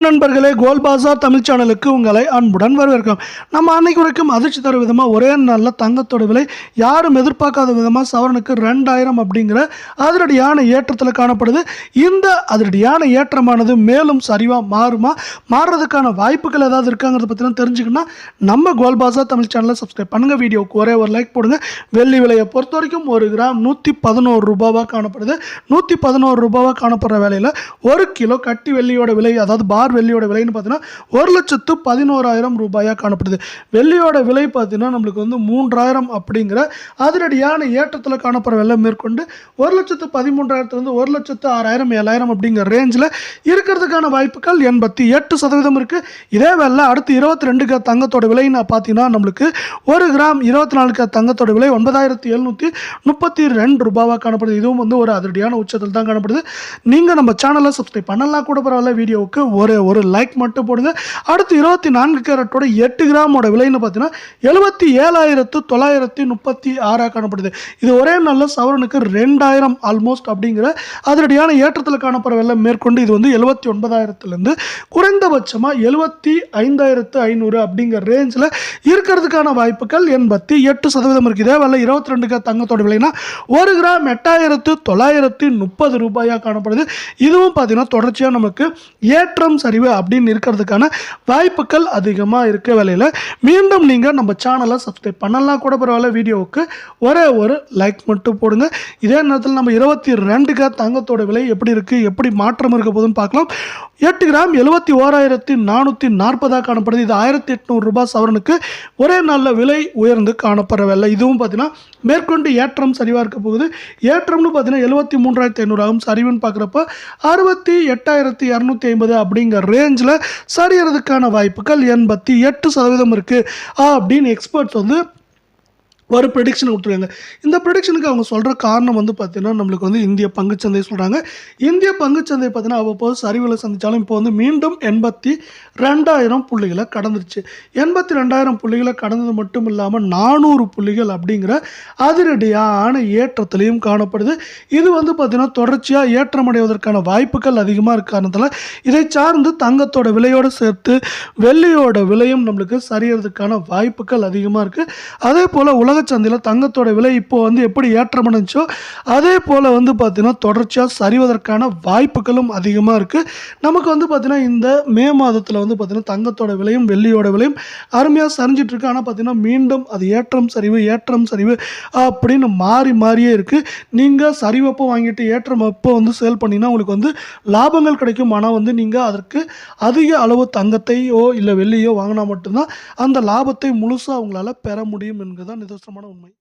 நண்பர்களே, கோல்ட் பாசார் தமிழ் சேனலுக்கு உங்களை அன்புடன் வரவேற்கிறோம். நம்ம அன்னைக்கு வரைக்கும் அதிர்ச்சி தரும் விதமாக ஒரே நாளில் தங்கத்தோட விலை யாரும் எதிர்பார்க்காத விதமாக சவரனுக்கு 2000 அப்படிங்கிற அதிரடியான ஏற்றத்தில் காணப்படுது. இந்த அதிரடியான ஏற்றமானது மேலும் சரிவாக மாறுறதுக்கான வாய்ப்புகள் ஏதாவது இருக்காங்கிறத பற்றிலாம் தெரிஞ்சுக்கணும்னா நம்ம கோல்ட் பாசார் தமிழ் சேனலை சப்ஸ்கிரைப் பண்ணுங்கள். வீடியோவுக்கு ஒரே ஒரு லைக் போடுங்க. வெள்ளி விலையை பொறுத்த வரைக்கும் 1 கிராம் 111 ரூபாவாக காணப்படுது. 111 ரூபாவாக காணப்படுற வேலையில் 1 கிலோ கட்டி வெள்ளியோட விலை, அதாவது பார் வெள்ளியோட விலைன்னு பார்த்தீங்கன்னா 1,11,000 ரூபாயாக காணப்படுது. வெள்ளியோட விலை பார்த்தீங்கன்னா நம்மளுக்கு வந்து 3000 அப்படிங்கிற அதிரடியான ஏற்றத்தில் காணப்படுற வெள்ளை மேற்கொண்டு 1,13,000 1,06,000 7,000 அப்படிங்கிற ரேஞ்சில் இருக்கிறதுக்கான வாய்ப்புகள் 88% இருக்குது. இதே வேலை அடுத்து 22 தங்கத்தோட விலைன்னு பார்த்தீங்கன்னா நம்மளுக்கு 1 கிராம் 24 தங்கத்தோட விலை 9,732 ரூபாவாக காணப்படுது. இதுவும் வந்து ஒரு அதிரடியான உச்சத்தில் தான் காணப்படுது. நீங்கள் நம்ம சேனலை சப்ஸ்கிரைப் பண்ணலாம் கூட பரவாயில்ல, வீடியோவுக்கு ஒரு லைக் மட்டும் போடுங்க. அடுத்து 24 கேரட்டோட 8 கிராமோட விலைன்னு பார்த்தீங்கன்னா 77,936 காணப்படுது. இது ஒரே நல்ல சவரனுக்கு 2000 ஆல்மோஸ்ட் அப்படிங்கிற அதிரடியான ஏற்றத்தில் காணப்படுற வெள்ளம் மேற்கொண்டு இது வந்து 79,000 குறைந்தபட்சமாக 75,500 அப்படிங்கிற ரேஞ்சில் இருக்கிறதுக்கான வாய்ப்புகள் 88% இருக்குது. இதே வேலை 22 தங்கத்தோட விலைனா 1 கிராம் 8,930 ரூபாயாக காணப்படுது. இதுவும் பார்த்தீங்கன்னா தொடர்ச்சியாக நமக்கு ஏற்றம் சரிவு அப்படின்னு இருக்கிறதுக்கான வாய்ப்புகள் அதிகமாக இருக்க வேலையில் மீண்டும் நீங்கள் நம்ம சேனலை சப்ஸ்கிரைப் பண்ணலாம் கூட பரவாயில்ல, வீடியோவுக்கு ஒரு லைக் மட்டும் போடுங்க. இதே நேரத்தில் நம்ம 22 தங்கத்தோட விலை எப்படி இருக்குது, எப்படி மாற்றம் இருக்க போதுன்னு பார்க்கலாம். 8 கிராம் 71,440 காணப்படுது. இது 1,800 ரூபாய் சவரனுக்கு ஒரே நாளில் விலை உயர்ந்து காணப்படவில்லை. இதுவும் பார்த்தீங்கன்னா மேற்கொண்டு ஏற்றம் சரிவாக இருக்க போகுது. ஏற்றம்னு பார்த்தீங்கன்னா 73,500 ஆகும். சரிவுன்னு பார்க்குறப்ப 68,250 அப்படிங்கிற ரேஞ்சில் சரியறதுக்கான வாய்ப்புகள் 88% இருக்குது அப்படின்னு எக்ஸ்பர்ட்ஸ் வந்து ஒரு ப்ரெடிக்ஷன் கொடுத்துருக்காங்க. இந்த ப்ரெடிக்ஷனுக்கு அவங்க சொல்கிற காரணம் வந்து பார்த்தீங்கன்னா நம்மளுக்கு வந்து இந்திய பங்குச்சந்தை சொல்கிறாங்க. இந்திய பங்குச்சந்தை பார்த்தீங்கன்னா அவ்வப்போது சரிவில் சந்தித்தாலும் இப்போ வந்து மீண்டும் 82,000 புள்ளிகளை கடந்துருச்சு. 82,000 புள்ளிகளை கடந்தது மட்டும் இல்லாமல் 400 புள்ளிகள் அப்படிங்கிற அதிரடியான ஏற்றத்திலையும் காணப்படுது. இது வந்து பார்த்தீங்கன்னா தொடர்ச்சியாக ஏற்றமடைவதற்கான வாய்ப்புகள் அதிகமாக இருக்க காரணத்தில் இதை சார்ந்து தங்கத்தோட விலையோடு சேர்த்து வெள்ளியோட விலையும் நம்மளுக்கு சரியறதுக்கான வாய்ப்புகள் அதிகமாக இருக்குது. அதே போல் சந்தையில் தங்கத்தோட விலை இப்போ வந்து எப்படி ஏற்றமடைச்சோ அதே போல் வந்து பார்த்தீங்கன்னா தொடர்ச்சியாக சரிவதற்கான வாய்ப்புகளும் அதிகமாக இருக்குது. நமக்கு வந்து பார்த்தீங்கன்னா இந்த மே மாதத்தில் வந்து பார்த்தீங்கன்னா தங்கத்தோட விலையும் வெள்ளியோட விலையும் அருமையாக சரிஞ்சிட்டு இருக்கு. ஆனால் பார்த்தீங்கன்னா மீண்டும் அது ஏற்றம் சரிவு அப்படின்னு மாறியே இருக்குது. நீங்கள் சரிவப்போ வாங்கிட்டு ஏற்றம் அப்போ வந்து சேல் பண்ணிங்கன்னா உங்களுக்கு வந்து லாபங்கள் கிடைக்கும். ஆனால் வந்து நீங்கள் அதற்கு அதிக அளவு தங்கத்தையோ இல்லை வெள்ளியோ வாங்கினா மட்டும்தான் அந்த லாபத்தை முழுசாக அவங்களால பெற முடியும் என்கிறதான் நிதர்சனமான உண்மை.